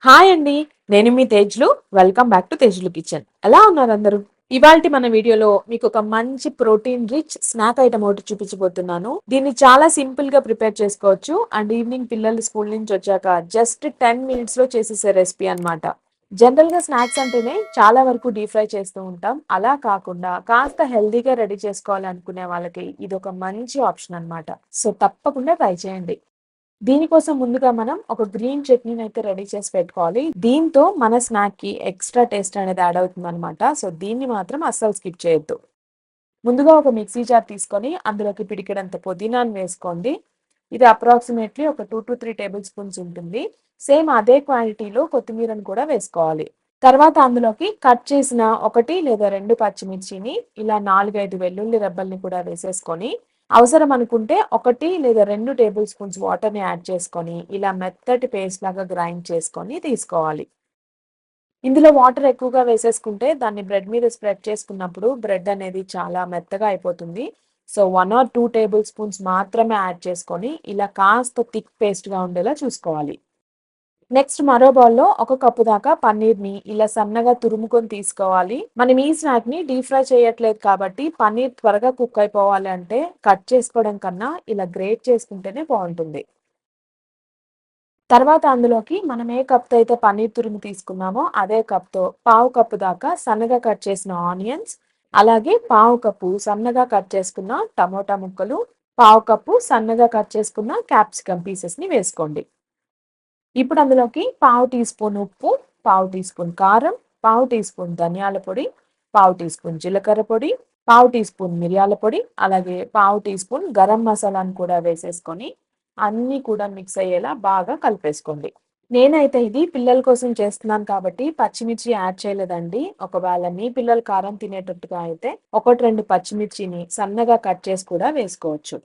Hi అండి. నేను మీ Tejlu. Welcome back to 'Tejlu kitchen'. ఎలా ఉన్నారు అందరూ? ఇవాల్టి మన వీడియోలో మీకు ఒక మంచి ప్రోటీన్ రిచ్ స్నాక్ ఐటెమ్ ఒకటి చూపించబోతున్నాను. దీన్ని చాలా సింపుల్‌గా ప్రిపేర్ చేసుకోవచ్చు. అండ్ ఈవినింగ్ పిల్లలు స్కూల్ నుంచి వచ్చాక జస్ట్ 10 మినిట్స్‌లో చేసేసే రెసిపీ అన్నమాట. జనరల్‌గా స్నాక్స్ అంటేనే చాలా వరకు డీప్ ఫ్రై చేస్తూ ఉంటాం. అలా కాకుండా కాస్త హెల్తీగా రెడీ చేసుకోవాలనుకునే వాళ్ళకి ఇదొక మంచి ఆప్షన్ అన్నమాట. సో తప్పకుండా ట్రై చేయండి. దీనికోసం ముందుగా మనం ఒక గ్రీన్ చట్నీని అయితే రెడీ చేసి పెట్టుకోవాలి. దీంతో మన స్నాక్ కి ఎక్స్ట్రా టేస్ట్ అనేది యాడ్ అవుతుంది అనమాట. సో దీన్ని మాత్రం అస్సలు స్కిప్ చేయొద్దు. ముందుగా ఒక మిక్సీ జార్ తీసుకొని అందులోకి పిడికెడంత పుదీనాను వేసుకోండి. ఇది అప్రాక్సిమేట్లీ ఒక 2-3 టేబుల్ స్పూన్స్ ఉంటుంది. సేమ్ అదే క్వాంటిటీలో కొత్తిమీరను కూడా వేసుకోవాలి. తర్వాత అందులోకి కట్ చేసిన 1 లేదా 2 పచ్చిమిర్చిని ఇలా 4, 5 వెల్లుల్లి రెబ్బల్ని కూడా వేసేసుకొని అవసరం అనుకుంటే 1 లేదా 2 టేబుల్ స్పూన్స్ వాటర్‌ని యాడ్ చేసుకొని ఇలా మెత్తటి పేస్ట్ లాగా గ్రైండ్ చేసుకొని తీసుకోవాలి. ఇందులో వాటర్ ఎక్కువగా వేసేసుకుంటే దాన్ని బ్రెడ్ మీద స్ప్రెడ్ చేసుకున్నప్పుడు బ్రెడ్ అనేది చాలా మెత్తగా అయిపోతుంది. సో 1 ఆర్ 2 టేబుల్ స్పూన్స్ మాత్రమే యాడ్ చేసుకొని ఇలా కాస్త థిక్ పేస్ట్‌గా ఉండేలా చూసుకోవాలి. నెక్స్ట్ మరో బౌల్‌లో ఒక కప్పు దాకా పన్నీర్‌ని ఇలా సన్నగా తురుముకొని తీసుకోవాలి. మనం ఈ స్నాక్‌ని డీప్ ఫ్రై చేయట్లేదు కాబట్టి పన్నీర్ త్వరగా కుక్ అయిపోవాలి అంటే కట్ చేసుకోవడం కన్నా ఇలా గ్రేట్ చేసుకుంటేనే బావుంటుంది. తర్వాత అందులోకి మనం ఏ కప్‌తో అయితే పన్నీర్ తురుము తీసుకున్నామో అదే కప్‌తో పావు కప్పు దాకా సన్నగా కట్ చేసిన ఆనియన్స్, అలాగే పావు కప్పు సన్నగా కట్ చేసుకున్న టమోటా ముక్కలు, పావు కప్పు సన్నగా కట్ చేసుకున్న క్యాప్సికమ్ పీసెస్‌ని వేసుకోండి. ఇప్పుడు అందులోకి పావు టీ స్పూన్ ఉప్పు, పావు టీ స్పూన్ కారం, పావు టీ స్పూన్ ధనియాల పొడి, పావు టీ స్పూన్ జీలకర్ర పొడి, పావు టీ స్పూన్ మిరియాల పొడి, అలాగే పావు టీ స్పూన్ గరం మసాలాను కూడా వేసేసుకొని అన్నీ కూడా మిక్స్ అయ్యేలా బాగా కలిపేసుకోండి. నేనైతే ఇది పిల్లల కోసం చేస్తున్నాను కాబట్టి పచ్చిమిర్చి యాడ్ చేయలేదండి. ఒకవేళ మీ పిల్లలు కారం తినేటట్టుగా అయితే 1, 2 పచ్చిమిర్చిని సన్నగా కట్ చేసి కూడా వేసుకోవచ్చు.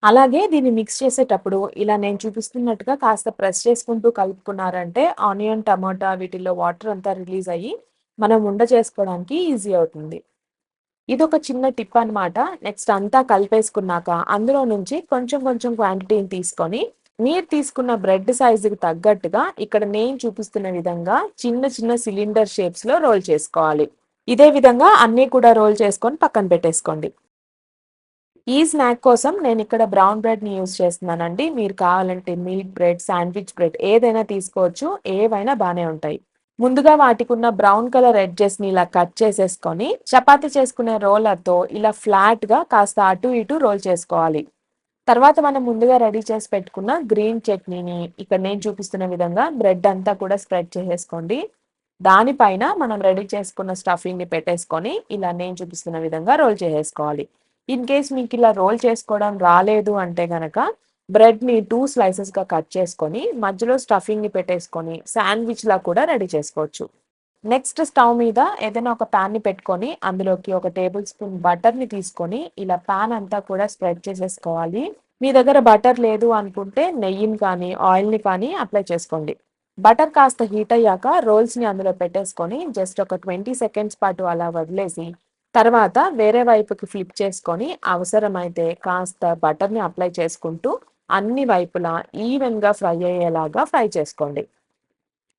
అలాగే దీన్ని మిక్స్ చేసేటప్పుడు ఇలా నేను చూపిస్తున్నట్టుగా కాస్త ప్రెస్ చేసుకుంటూ కలుపుకున్నారంటే ఆనియన్, టమాటా వీటిల్లో వాటర్ అంతా రిలీజ్ అయ్యి మనం ఉండ చేసుకోవడానికి ఈజీ అవుతుంది. ఇదొక చిన్న టిప్ అన్నమాట. నెక్స్ట్ అంతా కలిపేసుకున్నాక అందులో నుంచి కొంచెం కొంచెం క్వాంటిటీని తీసుకొని మీరు తీసుకున్న బ్రెడ్ సైజుకి తగ్గట్టుగా ఇక్కడ నేను చూపిస్తున్న విధంగా చిన్న చిన్న సిలిండర్ షేప్స్‌లో రోల్ చేసుకోవాలి. ఇదే విధంగా అన్నీ కూడా రోల్ చేసుకొని పక్కన పెట్టేసుకోండి. ఈ స్నాక్ కోసం నేనిక్కడ బ్రౌన్ బ్రెడ్‌ని యూజ్ చేస్తున్నానండి. మీరు కావాలంటే మిల్క్ బ్రెడ్, శాండ్‌విచ్ బ్రెడ్ ఏదైనా తీసుకోవచ్చు. ఏవైనా బానే ఉంటాయి. ముందుగా వాటికున్న బ్రౌన్ కలర్ ఎడ్జెస్‌ని ఇలా కట్ చేసేసుకొని, చపాతీ చేసుకునే రోలర్‌తో ఇలా ఫ్లాట్‌గా కాస్త అటు ఇటు రోల్ చేసుకోవాలి. తర్వాత మనం ముందుగా రెడీ చేసి పెట్టుకున్న గ్రీన్ చట్నీని ఇక్కడ నేను చూపిస్తున్న విధంగా బ్రెడ్ అంతా కూడా స్ప్రెడ్ చేసేసుకోండి. దానిపైన మనం రెడీ చేసుకున్న స్టఫింగ్‌ని పెట్టేసుకొని ఇలా నేను చూపిస్తున్న విధంగా రోల్ చేసేసుకోవాలి. ఇన్ కేస్ మీకిలా రోల్ చేసుకోవడం రాలేదు అంటే గనక బ్రెడ్‌ని 2 స్లైసెస్‌గా కట్ చేసుకొని మధ్యలో స్టఫింగ్‌ని పెట్టేసుకొని శాండ్‌విచ్‌లా కూడా రెడీ చేసుకోవచ్చు. నెక్స్ట్ స్టవ్ మీద ఏదైనా ఒక పాన్‌ని పెట్టుకొని అందులోకి ఒక టేబుల్ స్పూన్ బటర్‌ని తీసుకొని ఇలా పాన్ అంతా కూడా స్ప్రెడ్ చేసేసుకోవాలి. మీ దగ్గర బటర్ లేదు అనుకుంటే నెయ్యిని కానీ, ఆయిల్‌ని కానీ అప్లై చేసుకోండి. బటర్ కాస్త హీట్ అయ్యాక రోల్స్‌ని అందులో పెట్టేసుకొని జస్ట్ ఒక 20 సెకండ్స్ పాటు అలా వదిలేసి తర్వాత వేరే వైపుకి ఫ్లిప్ చేసుకొని అవసరమైతే కాస్త బటర్‌ని అప్లై చేసుకుంటూ అన్ని వైపులా ఈవెన్‌గా ఫ్రై అయ్యేలాగా ఫ్రై చేసుకోండి.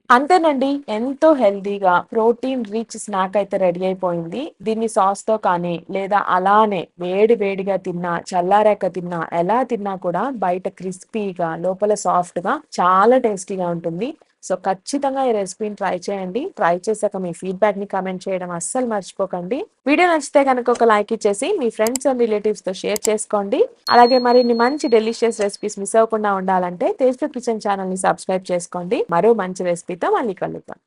అంతేనండి. ఎంతో హెల్తీగా ప్రోటీన్ రిచ్ స్నాక్ అయితే రెడీ అయిపోయింది. దీన్ని సాస్‌తో కానీ, లేదా అలానే వేడి వేడిగా తిన్నా, చల్లారాక తిన్నా, ఎలా తిన్నా కూడా బయట క్రిస్పీగా, లోపల సాఫ్ట్‌గా చాలా టేస్టీగా ఉంటుంది. సో, ఖచ్చితంగా ఈ రెసిపీని ట్రై చేయండి. ట్రై చేశాక మీ ఫీడ్‌బ్యాక్‌ని కామెంట్ చేయడం అస్సలు మర్చిపోకండి. వీడియో నచ్చితే గనక ఒక లైక్ ఇచ్చేసి మీ ఫ్రెండ్స్ అండ్ రిలేటివ్స్‌తో షేర్ చేసుకోండి. అలాగే మరిన్ని మంచి డెలిషియస్ రెసిపీస్ మిస్ అవ్వకుండా ఉండాలంటే 'టేస్ట్ కిచెన్' ఛానెల్‌ని సబ్స్క్రైబ్ చేసుకోండి. మరో మంచి రెసిపీతో మళ్ళీ కలుద్దాం.